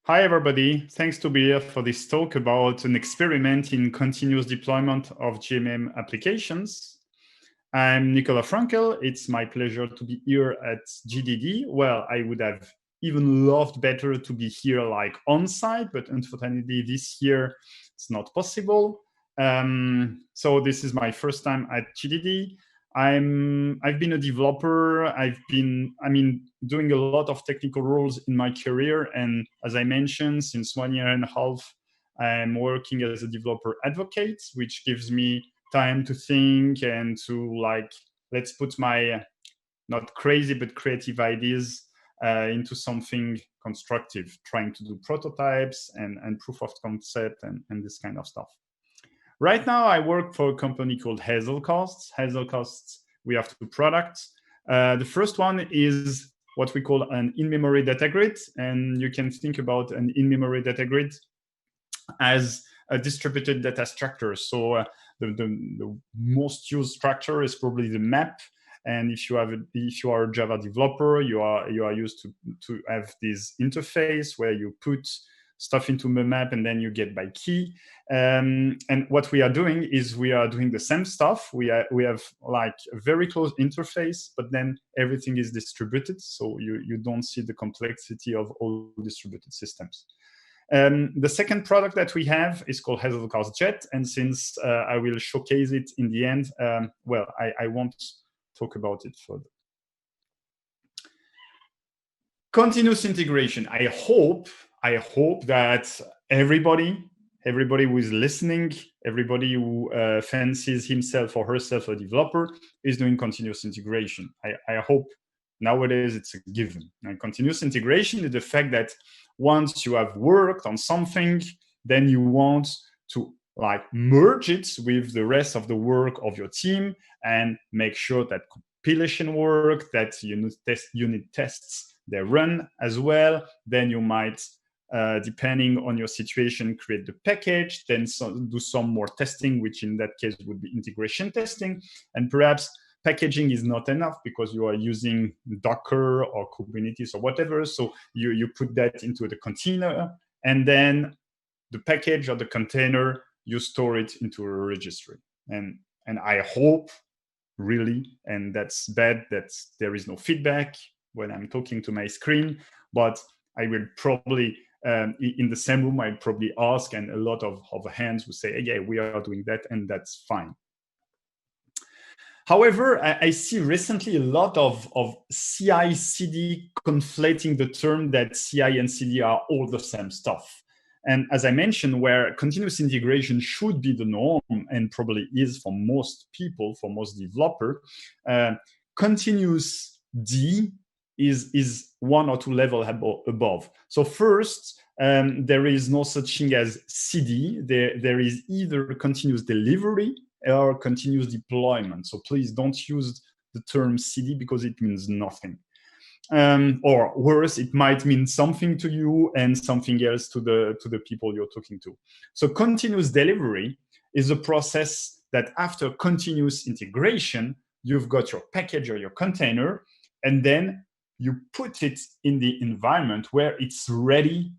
Hi, everybody. Thanks to be here for this talk about an experiment in continuous deployment of JVM applications. I'm Nicolas Frankel. It's my pleasure to be here at JDD. Well, I would have even loved better to be here like on site, but unfortunately this year it's not possible. So this is my first time at JDD. I've been a developer. I've been, doing a lot of technical roles in my career. And as I mentioned, since 1 year and a half, I'm working as a developer advocate, which gives me time to think and to let's put my not crazy but creative ideas into something constructive, trying to do prototypes and proof of concept and this kind of stuff. Right now, I work for a company called Hazelcast. Hazelcast, we have two products. The first one is what we call an in-memory data grid, and you can think about an in-memory data grid as a distributed data structure. So the most used structure is probably the map. And if you are a Java developer, you are used to have this interface where you put stuff into the map and then you get by key. And what we are doing is we are doing the same stuff. We have like a very close interface, but then everything is distributed, so you don't see the complexity of all distributed systems. The second product that we have is called Hazelcast Jet, and since I will showcase it in the end, I won't talk about it further. Continuous integration. I hope that everybody who is listening, everybody who fancies himself or herself a developer is doing continuous integration. I hope nowadays it's a given. And continuous integration is the fact that once you have worked on something, then you want to merge it with the rest of the work of your team and make sure that compilation work, that unit tests, they run as well. Then you might, depending on your situation, create the package, then do some more testing, which in that case would be integration testing. And perhaps packaging is not enough because you are using Docker or Kubernetes or whatever. So you put that into the container, and then the package or the container, you store it into a registry. And I hope really, and that's bad that there is no feedback when I'm talking to my screen, but I will probably, in the same room, I'll probably ask, and a lot of hands will say, yeah, we are doing that, and that's fine. However, I see recently a lot of CI/CD conflating the term that CI and CD are all the same stuff. And as I mentioned, where continuous integration should be the norm, and probably is for most people, for most developers, continuous D is one or two levels above. So first, there is no such thing as CD. There is either continuous delivery or continuous deployment. So please don't use the term CD because it means nothing. Or worse, it might mean something to you and something else to the people you're talking to. So continuous delivery is a process that after continuous integration, you've got your package or your container, and then you put it in the environment where it's ready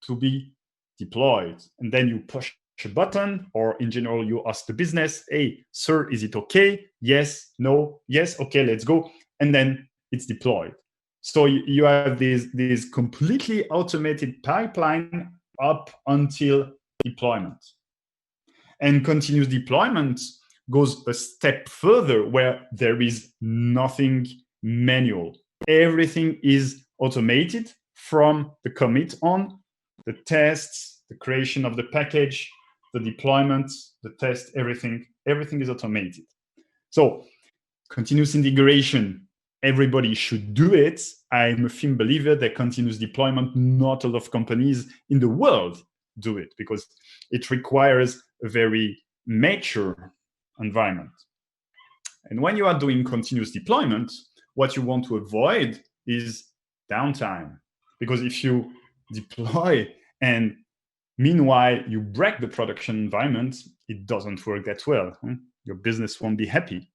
to be deployed. And then you push a button, or in general, you ask the business, hey, sir, is it okay? Yes, no, yes, okay, let's go. And then it's deployed. So you have this completely automated pipeline up until deployment. And continuous deployment goes a step further where there is nothing manual. Everything is automated from the commit on, the tests, the creation of the package, the deployment, the test, everything is automated. So continuous integration, everybody should do it. I'm a firm believer that continuous deployment, not a lot of companies in the world do it because it requires a very mature environment. And when you are doing continuous deployment, what you want to avoid is downtime. Because if you deploy and meanwhile you break the production environment, it doesn't work that well. Your business won't be happy.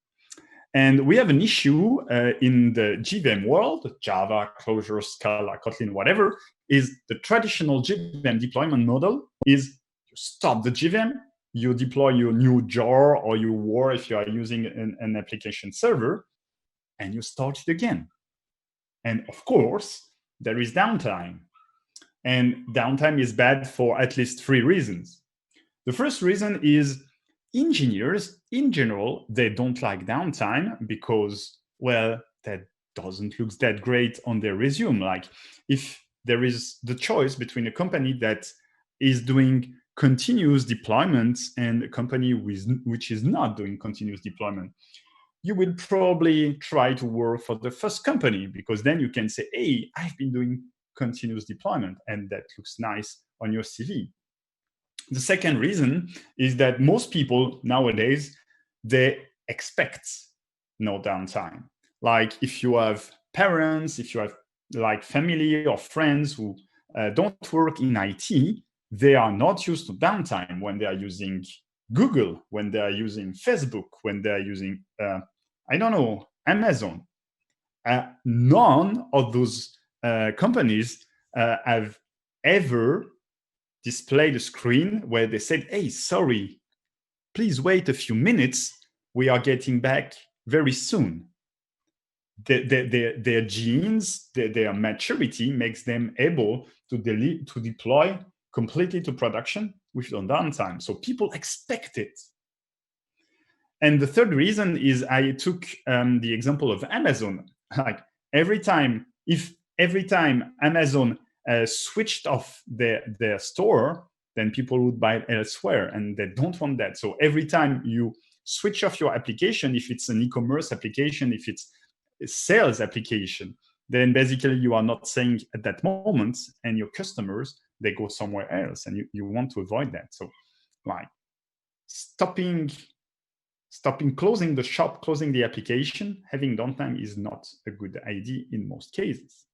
And we have an issue in the JVM world, Java, Clojure, Scala, Kotlin, whatever, is the traditional JVM deployment model is you start the JVM, you deploy your new jar or your war if you are using an application server, and you start it again. And of course, there is downtime. And downtime is bad for at least 3 reasons. The first reason is engineers, in general, they don't like downtime because, well, that doesn't look that great on their resume. Like, if there is the choice between a company that is doing continuous deployment and a company which is not doing continuous deployment, you will probably try to work for the first company, because then you can say, hey, I've been doing continuous deployment, and that looks nice on your CV. The second reason is that most people nowadays, they expect no downtime. Like, if you have parents, if you have like family or friends who don't work in IT, they are not used to downtime when they are using Google, when they are using Facebook, when they are using, I don't know, Amazon. None of those companies have ever displayed a screen where they said, hey, sorry, please wait a few minutes. We are getting back very soon. Their genes, their maturity makes them able to deploy completely to production with no downtime. So people expect it. And the third reason is I took the example of Amazon. Like, every time Amazon switched off their store, then people would buy it elsewhere, and they don't want that. So every time you switch off your application, if it's an e-commerce application, if it's a sales application, then basically you are not saying at that moment, and your customers, they go somewhere else, and you want to avoid that. So, like, stopping closing the shop, closing the application, having downtime is not a good idea in most cases.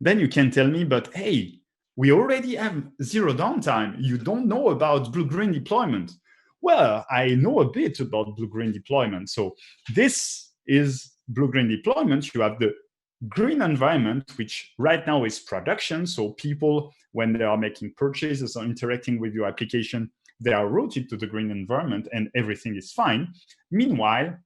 Then you can tell me, but hey, we already have zero downtime. You don't know about BlueGreen deployment. Well, I know a bit about BlueGreen deployment. So this is BlueGreen deployment. You have the green environment, which right now is production. So people, when they are making purchases or interacting with your application, they are routed to the green environment and everything is fine. Meanwhile,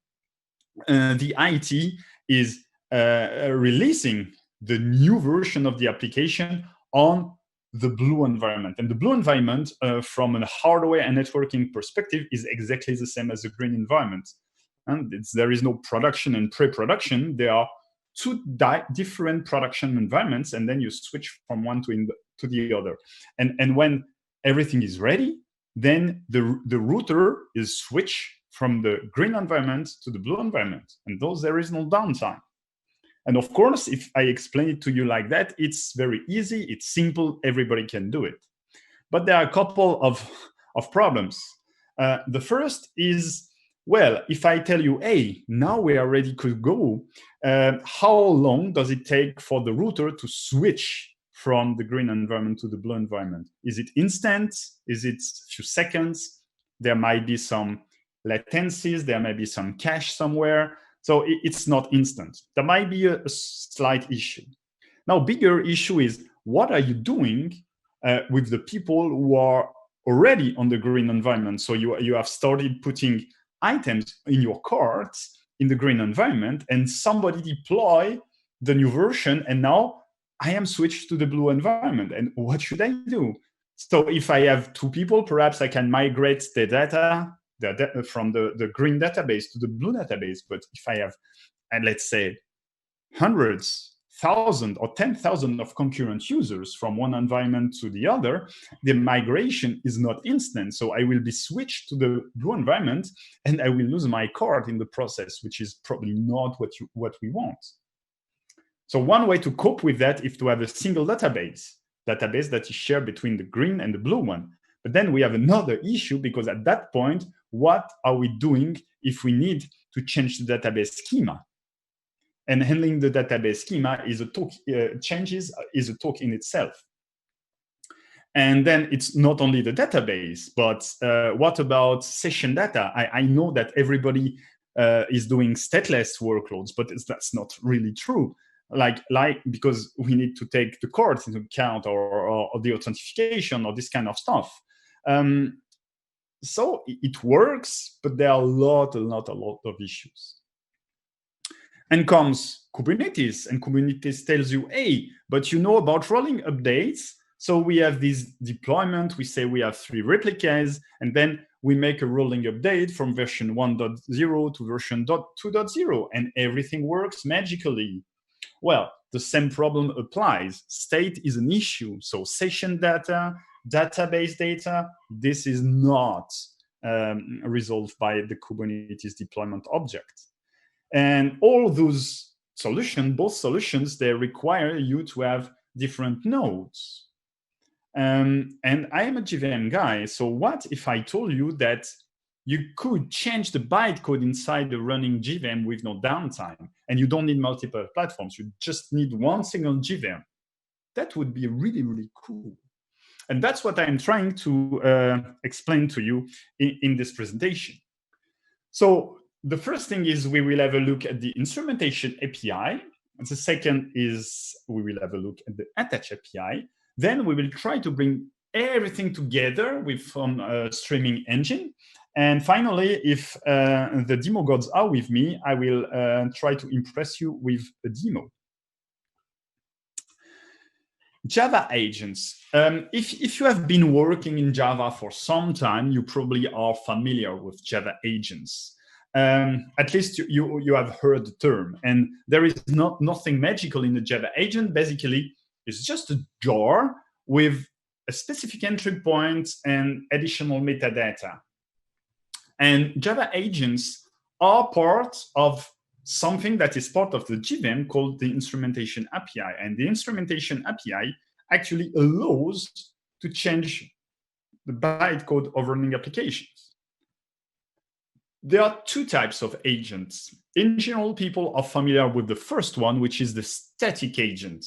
the IT is releasing the new version of the application on the blue environment. And the blue environment, from a hardware and networking perspective, is exactly the same as the green environment. And there is no production and pre-production. There are two different production environments, and then you switch from one to the other. And when everything is ready, then the router is switched from the green environment to the blue environment. And thus there is no downtime. And of course, if I explain it to you like that, it's very easy, it's simple, everybody can do it. But there are a couple of problems. The first is, well, if I tell you, hey, now we are ready to go, how long does it take for the router to switch from the green environment to the blue environment? Is it instant? Is it a few seconds? There might be some latencies, there may be some cache somewhere. So it's not instant. There might be a slight issue. Now, bigger issue is, what are you doing with the people who are already on the green environment? So you have started putting items in your cart in the green environment, and somebody deploy the new version, and now I am switched to the blue environment. And what should I do? So if I have 2 people, perhaps I can migrate the data from the green database to the blue database. But if I have, and let's say, hundreds, thousands, or 10,000 of concurrent users from one environment to the other, the migration is not instant. So I will be switched to the blue environment, and I will lose my card in the process, which is probably not what we want. So one way to cope with that is to have a single database that is shared between the green and the blue one. But then we have another issue, because at that point, what are we doing if we need to change the database schema? And handling the database schema is a talk, changes is a talk in itself. And then it's not only the database, but what about session data? I know that everybody is doing stateless workloads, but that's not really true. like because we need to take the courts into account or the authentication or this kind of stuff. So it works, but there are a lot of issues. And comes Kubernetes, and Kubernetes tells you, hey, but you know about rolling updates. So we have this deployment, we say we have 3 replicas, and then we make a rolling update from version 1.0 to version 2.0, and everything works magically. Well, the same problem applies. State is an issue. So session data, database data, this is not resolved by the Kubernetes deployment object. And all those solutions, both solutions, they require you to have different nodes. And I am a JVM guy, so what if I told you that you could change the bytecode inside the running JVM with no downtime, and you don't need multiple platforms, you just need one single JVM? That would be really, really cool. And that's what I'm trying to explain to you in this presentation. So the first thing is we will have a look at the instrumentation API. And the second is we will have a look at the attach API. Then we will try to bring everything together with some streaming engine. And finally, if the demo gods are with me, I will try to impress you with a demo. Java agents. If you have been working in Java for some time, you probably are familiar with Java agents. At least you have heard the term. And there is nothing magical in the Java agent. Basically, it's just a jar with a specific entry point and additional metadata. And Java agents are part of something that is part of the JVM called the instrumentation API. And the instrumentation API actually allows to change the bytecode of running applications. There are 2 types of agents. In general, people are familiar with the first one, which is the static agent.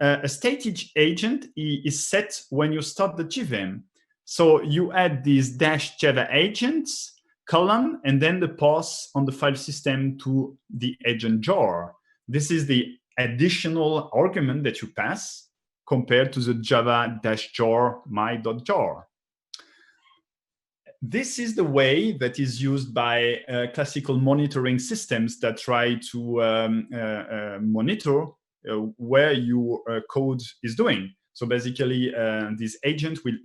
A static agent is set when you start the JVM. So you add these -java agents, colon, and then the pass on the file system to the agent jar. This is the additional argument that you pass compared to the java-jar my.jar. This is the way that is used by classical monitoring systems that try to monitor where your code is doing. So basically, this agent will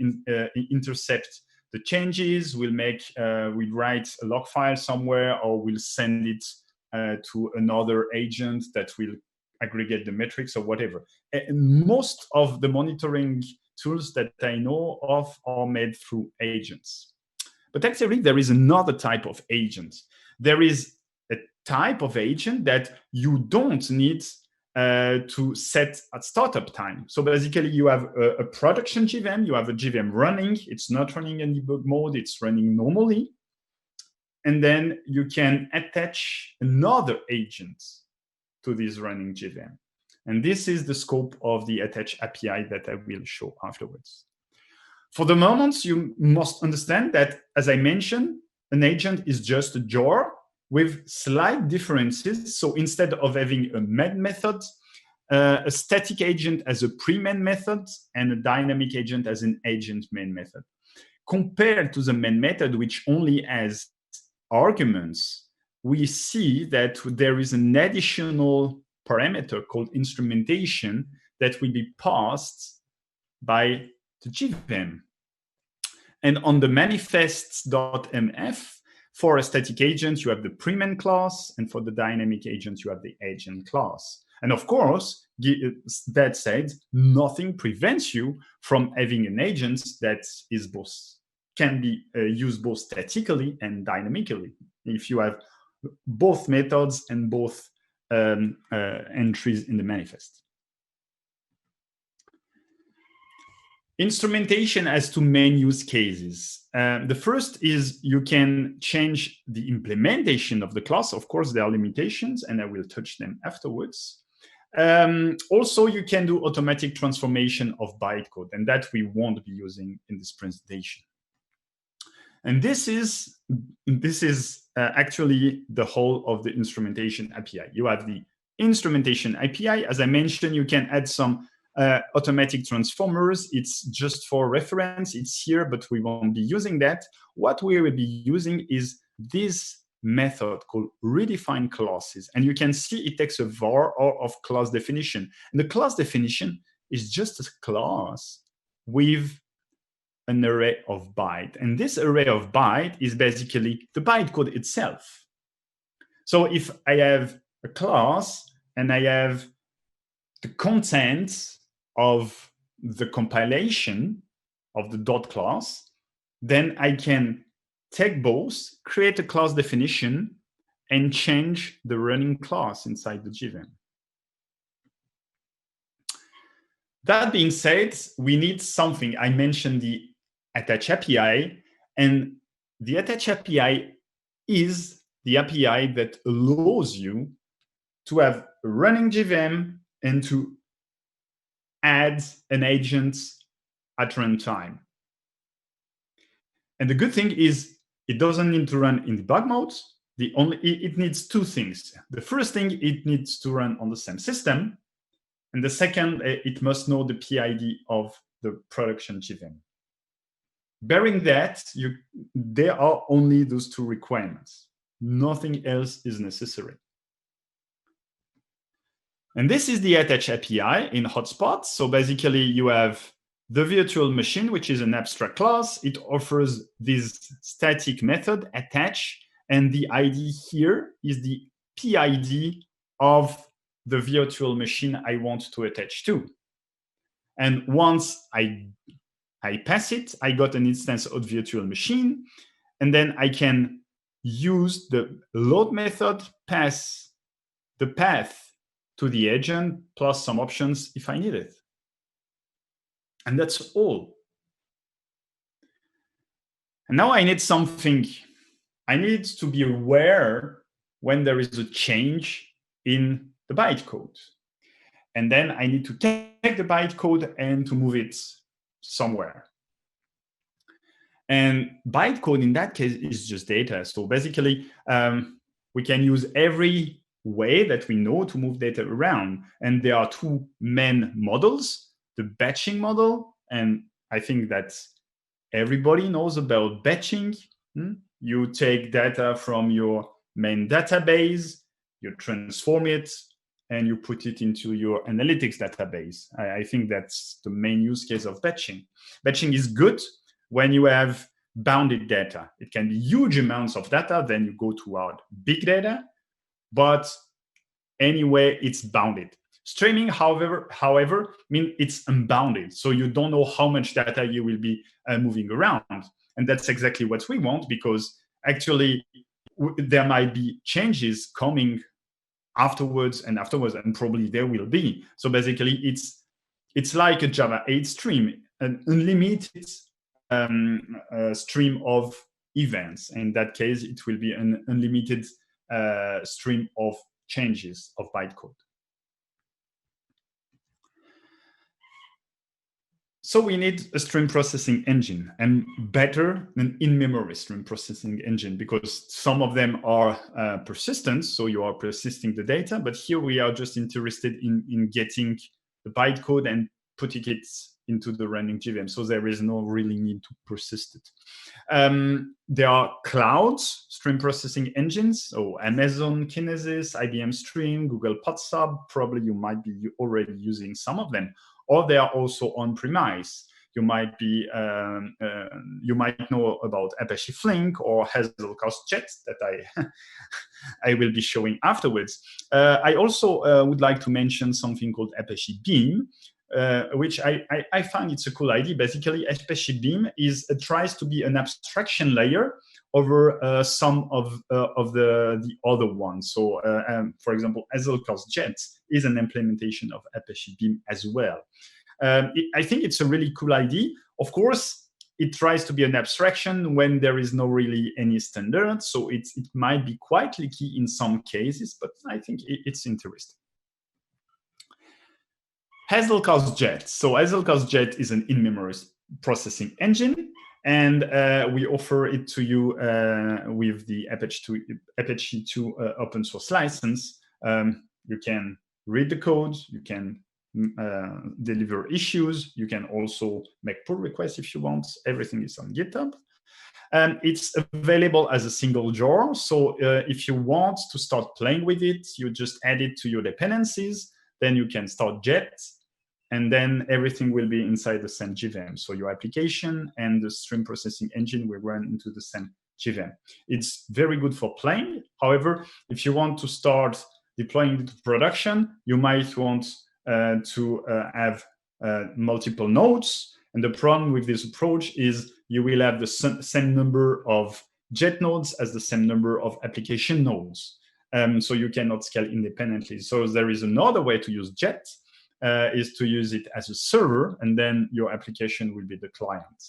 intercept the changes, will write a log file somewhere, or will send it to another agent that will aggregate the metrics or whatever. And most of the monitoring tools that I know of are made through agents. But actually, there is another type of agent. There is a type of agent that you don't need to set at startup time. So basically, you have a production JVM, you have a JVM running, it's not running in debug mode, it's running normally. And then you can attach another agent to this running JVM. And this is the scope of the attach API that I will show afterwards. For the moment, you must understand that, as I mentioned, an agent is just a jar with slight differences. So instead of having a main method, a static agent as a pre-main method, and a dynamic agent as an agent main method. Compared to the main method, which only has arguments, we see that there is an additional parameter called instrumentation that will be passed by the JVM. And on the manifests.mf, for a static agent, you have the pre-main class, and for the dynamic agent, you have the agent class. And of course, that said, nothing prevents you from having an agent that is both, can be used both statically and dynamically. If you have both methods and both entries in the manifest. Instrumentation has 2 main use cases. The first is you can change the implementation of the class. Of course, there are limitations, and I will touch them afterwards. Also, you can do automatic transformation of bytecode, and that we won't be using in this presentation. And this is actually the whole of the instrumentation API. You have the instrumentation API. As I mentioned, you can add some automatic transformers. It's just for reference. It's here, but we won't be using that. What we will be using is this method called redefine classes. And you can see it takes a var of class definition. And the class definition is just a class with an array of byte. And this array of byte is basically the bytecode itself. So if I have a class and I have the contents of the compilation of the dot class, then I can take both, create a class definition, and change the running class inside the JVM. That being said, we need something. I mentioned the attach API, and the attach API is the API that allows you to have a running JVM and to add an agent at runtime. And the good thing is it doesn't need to run in debug mode. It needs two things. The first thing, it needs to run on the same system. And the second, it must know the PID of the production JVM. Bearing that, there are only those two requirements. Nothing else is necessary. And this is the attach API in Hotspot. So basically, you have the virtual machine, which is an abstract class. It offers this static method, attach, and the ID here is the PID of the virtual machine I want to attach to. And once I pass it, I got an instance of virtual machine, and then I can use the load method, pass the path to the agent, plus some options if I need it. And that's all. And now I need something. I need to be aware when there is a change in the bytecode. And then I need to take the bytecode and to move it somewhere. And bytecode in that case is just data. So basically, we can use every way that we know to move data around. And there are two main models, the batching model, and I think that everybody knows about batching. You take data from your main database, you transform it, and you put it into your analytics database. I think that's the main use case of batching. Batching is good when you have bounded data. It can be huge amounts of data, then you go to our big data, but anyway, it's bounded. Streaming, however, means it's unbounded. So you don't know how much data you will be moving around. And that's exactly what we want, because actually there might be changes coming afterwards, and probably there will be. So basically it's like a Java 8 stream, an unlimited stream of events. In that case, it will be an unlimited stream of changes of bytecode. So we need a stream processing engine, and better an in-memory stream processing engine, because some of them are persistent, so you are persisting the data, but here we are just interested in getting the bytecode and putting it into the running JVM. So there is no really need to persist it. There are cloud stream processing engines, so Amazon Kinesis, IBM Stream, Google PodSub. Probably you might be already using some of them, or they are also on-premise. You might be, you might know about Apache Flink or Hazelcast Jet that I will be showing afterwards. I also would like to mention something called Apache Beam, which I find it's a cool idea. Basically, Apache Beam tries to be an abstraction layer over some of the other ones. So, for example, Hazelcast Jet is an implementation of Apache Beam as well. I think it's a really cool idea. Of course, it tries to be an abstraction when there is no really any standard. So it might be quite leaky in some cases, but I think it's interesting. Hazelcast Jet. So Hazelcast Jet is an in-memory processing engine, and we offer it to you with the Apache 2 open source license. You can read the code, you can deliver issues, you can also make pull requests if you want. Everything is on GitHub. And it's available as a single jar. So if you want to start playing with it, you just add it to your dependencies. Then you can start Jet, and then everything will be inside the same JVM. So your application and the stream processing engine will run into the same JVM. It's very good for playing. However, if you want to start deploying it to production, you might want to have multiple nodes. And the problem with this approach is you will have the same number of Jet nodes as the same number of application nodes. So you cannot scale independently. So there is another way to use Jet, is to use it as a server, and then your application will be the client.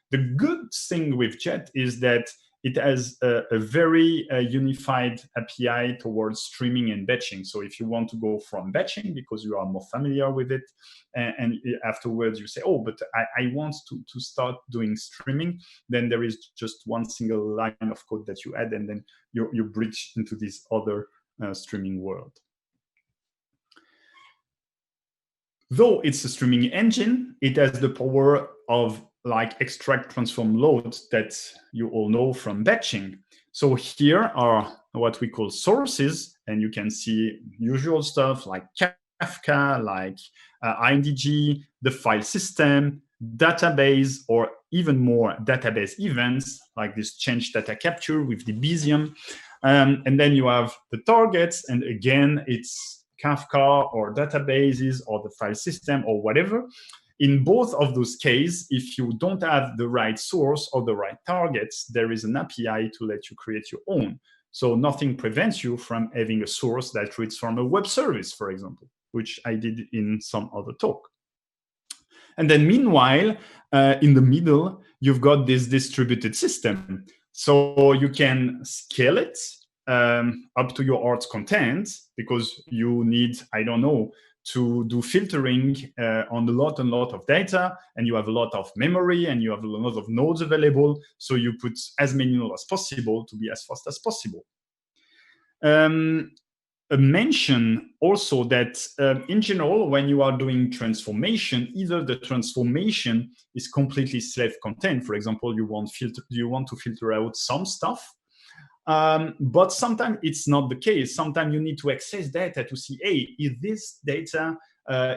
The good thing with Jet is that it has a very unified API towards streaming and batching. So if you want to go from batching because you are more familiar with it, and afterwards you say, oh, but I want to start doing streaming, then there is just one single line of code that you add, and then you bridge into this other streaming world. Though it's a streaming engine, it has the power of like extract, transform, load that you all know from batching. So here are what we call sources, and you can see usual stuff like Kafka, like IMDG, the file system, database, or even more database events, like this change data capture with Debezium. And then you have the targets, and again, it's Kafka or databases or the file system or whatever. In both of those cases, if you don't have the right source or the right targets, there is an API to let you create your own. So nothing prevents you from having a source that reads from a web service, for example, which I did in some other talk. And then meanwhile, in the middle, you've got this distributed system. So you can scale it up to your heart's content, because you need, I don't know, to do filtering on a lot of data, and you have a lot of memory, and you have a lot of nodes available. So you put as many nodes as possible to be as fast as possible. Mention also that in general, when you are doing transformation, either the transformation is completely self-contained. For example, you want to filter out some stuff, but sometimes it's not the case. Sometimes you need to access data to see, hey, if this data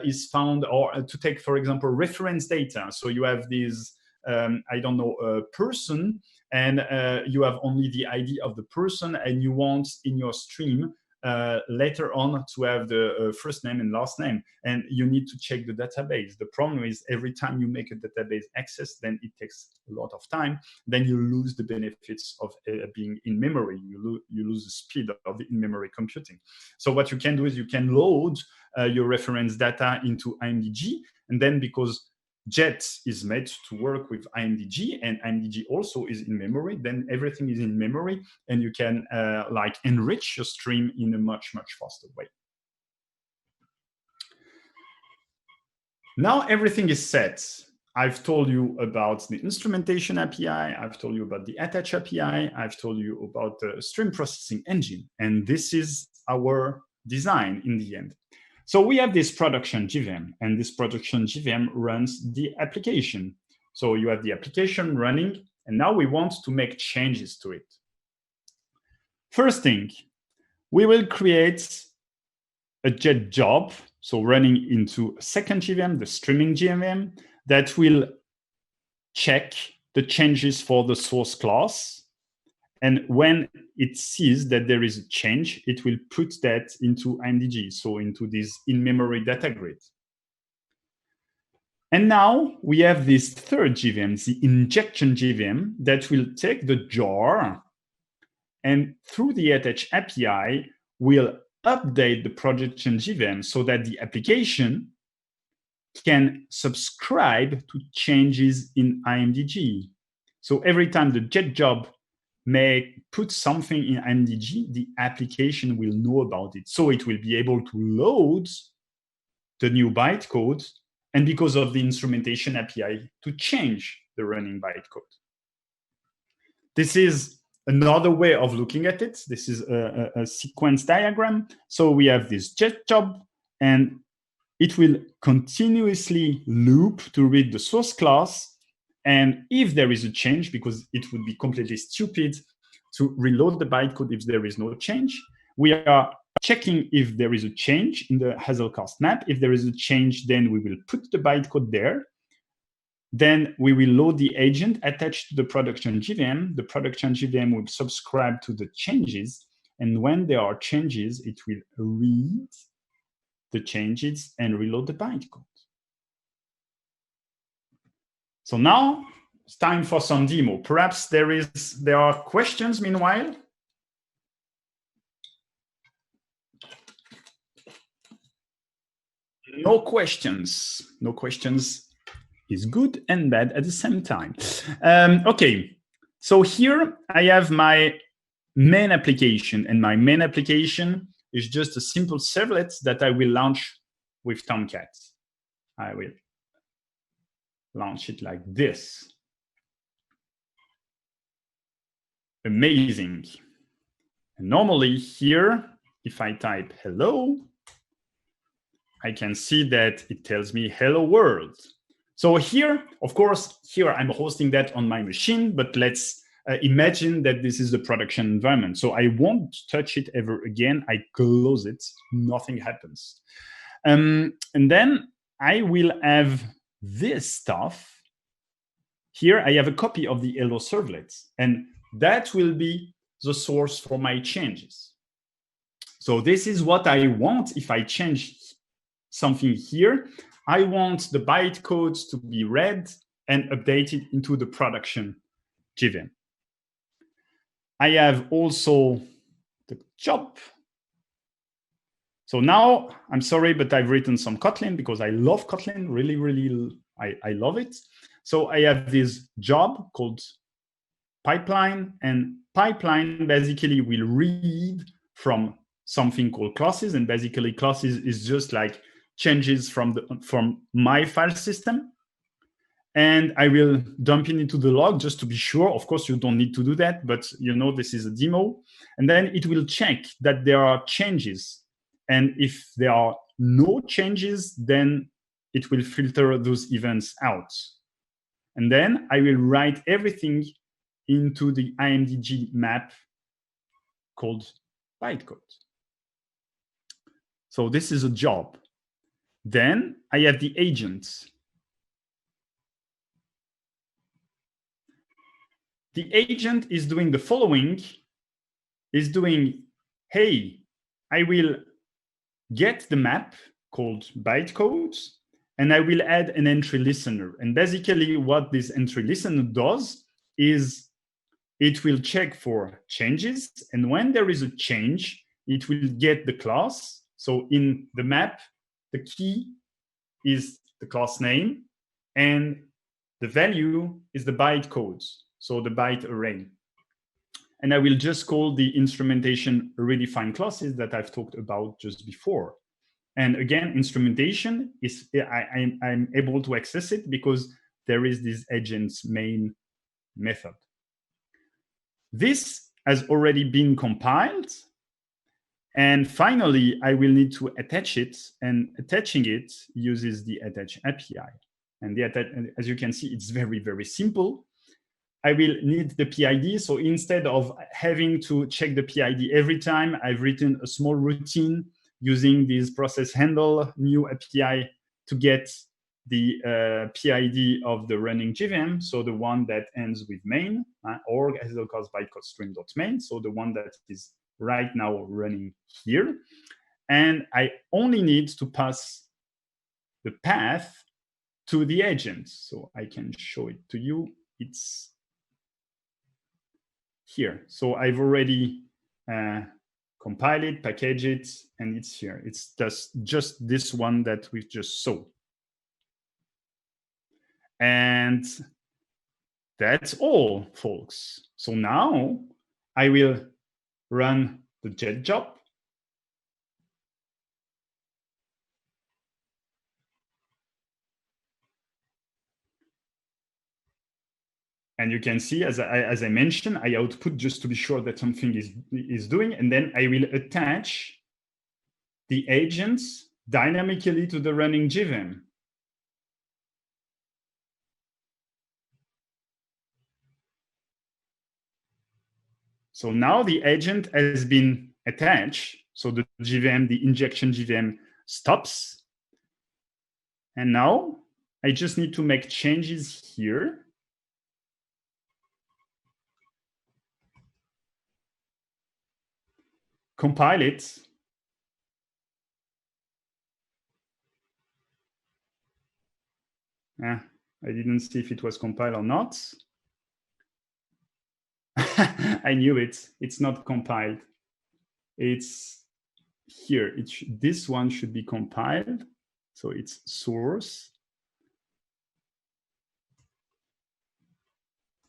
is found, or to take, for example, reference data. So you have this, I don't know, person, and you have only the ID of the person, and you want in your stream later on to have the first name and last name, and you need to check the database. The problem is every time you make a database access, then it takes a lot of time. Then you lose the benefits of being in memory. You lose the speed of in-memory computing. So what you can do is you can load your reference data into IMDG, and then because Jet is made to work with IMDG, and IMDG also is in memory, then everything is in memory, and you can like enrich your stream in a much faster way. Now everything is set. I've told you about the instrumentation API, I've told you about the attach API, I've told you about the stream processing engine, and this is our design in the end. So we have this production JVM, and this production JVM runs the application. So you have the application running, and now we want to make changes to it. First thing, we will create a Jet job, so running into a second JVM, the streaming JVM, that will check the changes for the source class. And when it sees that there is a change, it will put that into IMDG, so into this in-memory data grid. And now we have this third JVM, the injection JVM, that will take the jar, and through the attach API, will update the production JVM so that the application can subscribe to changes in IMDG. So every time the Jet job may put something in IMDG, the application will know about it. So it will be able to load the new bytecode, and because of the instrumentation API, to change the running bytecode. This is another way of looking at it. This is a sequence diagram. So we have this jet job, and it will continuously loop to read the source class. And if there is a change, because it would be completely stupid to reload the bytecode if there is no change, we are checking if there is a change in the Hazelcast map. If there is a change, then we will put the bytecode there. Then we will load the agent attached to the production JVM. The production JVM will subscribe to the changes. And when there are changes, it will read the changes and reload the bytecode. So now it's time for some demo. Perhaps there are questions meanwhile. No questions. No questions is good and bad at the same time. Okay, so here I have my main application, and my main application is just a simple servlet that I will launch with Tomcat. I will launch it like this. Amazing. And normally here, if I type hello, I can see that it tells me hello world. So here, of course, here I'm hosting that on my machine, but let's imagine that this is the production environment. So I won't touch it ever again. I close it, nothing happens. And then I will have this stuff. Here I have a copy of the hello servlets, and that will be the source for my changes. So this is what I want if I change something here. I want the bytecodes to be read and updated into the production JVM. I have also the job. So now, I'm sorry, but I've written some Kotlin because I love Kotlin, really, really, I love it. So I have this job called pipeline, and pipeline basically will read from something called classes, and basically classes is just like changes from my file system. And I will dump it into the log just to be sure. Of course, you don't need to do that, but you know this is a demo. And then it will check that there are changes. And if there are no changes, then it will filter those events out. And then I will write everything into the IMDG map called bytecode. So this is a job. Then I have the agent. The agent is doing the following, is doing, hey, I will get the map called bytecode, and I will add an entry listener. And basically what this entry listener does is it will check for changes. And when there is a change, it will get the class. So in the map, the key is the class name, and the value is the bytecode. So the byte array. And I will just call the instrumentation redefined classes that I've talked about just before. And again, instrumentation is, I'm able to access it because there is this agent's main method. This has already been compiled. And finally, I will need to attach it, and attaching it uses the attach API. And as you can see, it's very, very simple. I will need the PID. So instead of having to check the PID every time, I've written a small routine using this process handle new API to get the PID of the running JVM. So the one that ends with main, or Hazelcast bytecode stream.main. So the one that is right now running here. And I only need to pass the path to the agent. So I can show it to you. It's here. So I've already compiled it, packaged it, and it's here. It's just this one that we just saw. And that's all, folks. So now I will run the Jet job. And you can see, as I mentioned, I output just to be sure that something is doing, and then I will attach the agents dynamically to the running JVM. So now the agent has been attached. So the JVM, the injection JVM stops. And now I just need to make changes here. Compile it. I didn't see if it was compiled or not. I knew it. It's not compiled. It's here. This one should be compiled. So it's source.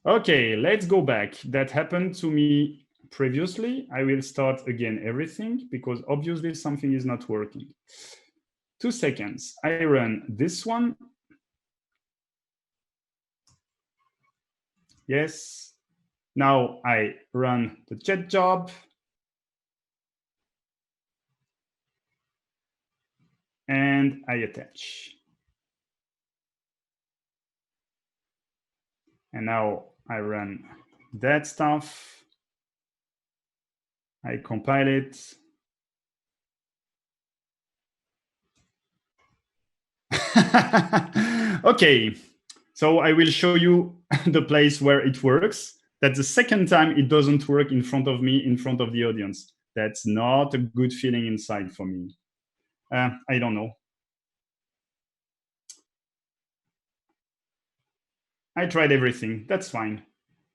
Okay, let's go back. That happened to me previously. I will start again everything because obviously something is not working. 2 seconds. I run this one. Yes. Now I run the jet job. And I attach. And now I run that stuff. I compile it. Okay, so I will show you the place where it works. That's the second time it doesn't work in front of me, in front of the audience. That's not a good feeling inside for me. I don't know. I tried everything. That's fine.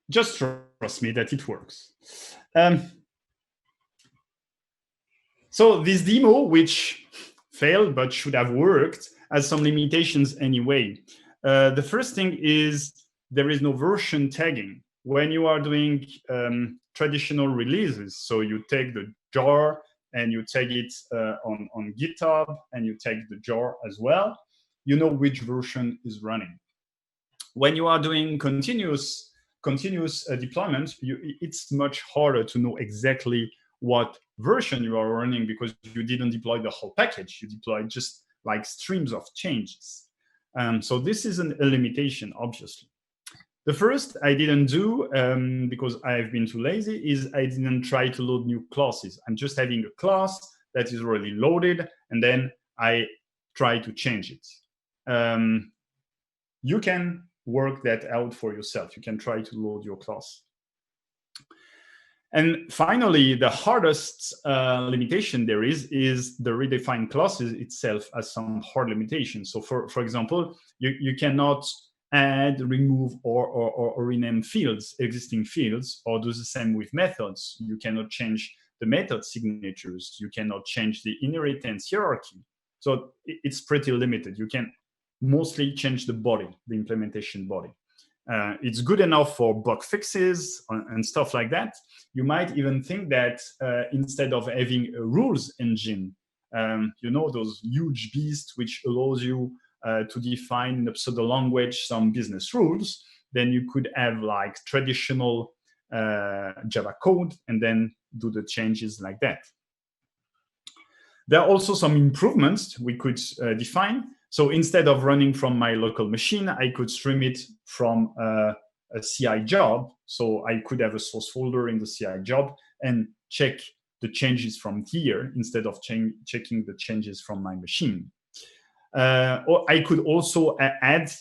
Just trust me that it works. So this demo, which failed but should have worked, has some limitations anyway. The first thing is there is no version tagging. When you are doing traditional releases, so you take the jar and you tag it on GitHub and you tag the jar as well, you know which version is running. When you are doing continuous deployment, it's much harder to know exactly what version you are running because you didn't deploy the whole package. You deployed just like streams of changes. So this is a limitation, obviously. The first I didn't do because I've been too lazy is I didn't try to load new classes. I'm just having a class that is already loaded and then I try to change it. You can work that out for yourself. You can try to load your class. And finally, the hardest limitation there is the redefined classes itself has some hard limitations. So for example, you cannot add, remove, or rename fields, existing fields, or do the same with methods. You cannot change the method signatures. You cannot change the inheritance hierarchy. So it's pretty limited. You can mostly change the body, the implementation body. It's good enough for bug fixes and stuff like that. You might even think that instead of having a rules engine, those huge beasts which allows you to define in a pseudo language some business rules, then you could have like traditional Java code and then do the changes like that. There are also some improvements we could define. So instead of running from my local machine, I could stream it from a CI job. So I could have a source folder in the CI job and check the changes from here instead of checking the changes from my machine. Or I could also add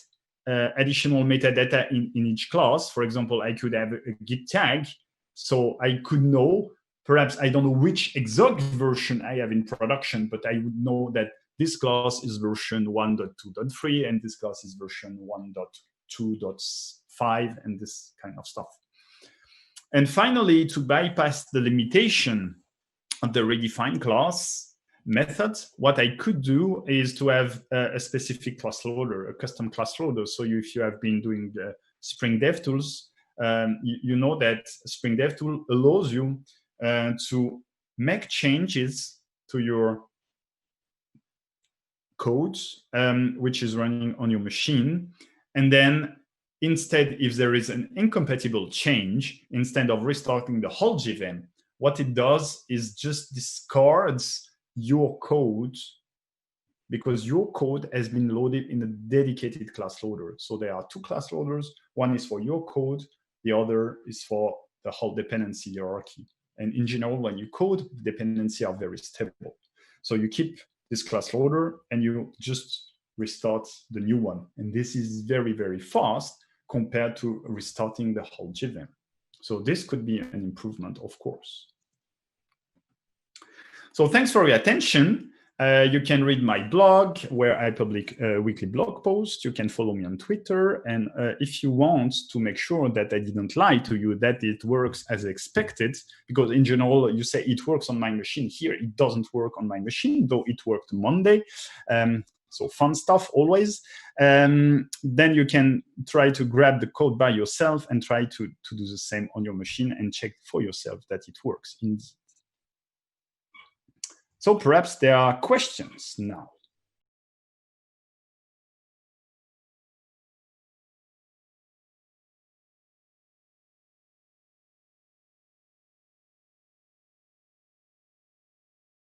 additional metadata in each class. For example, I could have a git tag. So I could know, perhaps I don't know which exact version I have in production, but I would know that this class is version 1.2.3 and this class is version 1.2.5 and this kind of stuff. And finally, to bypass the limitation of the redefined class method, what I could do is to have a specific class loader, a custom class loader. So if you have been doing the Spring DevTools, you know that Spring DevTools allows you to make changes to your code, which is running on your machine, and then instead, if there is an incompatible change, instead of restarting the whole JVM, what it does is just discards your code, because your code has been loaded in a dedicated class loader. So there are two class loaders. One is for your code. The other is for the whole dependency hierarchy. And in general, when you code, the dependencies are very stable. So you keep this class loader and you just restart the new one. And this is very, very fast compared to restarting the whole JVM. So this could be an improvement, of course. So thanks for your attention. You can read my blog where I publish weekly blog posts. You can follow me on Twitter. And if you want to make sure that I didn't lie to you, that it works as expected, because in general, you say it works on my machine. Here, it doesn't work on my machine, though it worked Monday. So fun stuff always. Then you can try to grab the code by yourself and try to do the same on your machine and check for yourself that it works indeed. So perhaps there are questions now.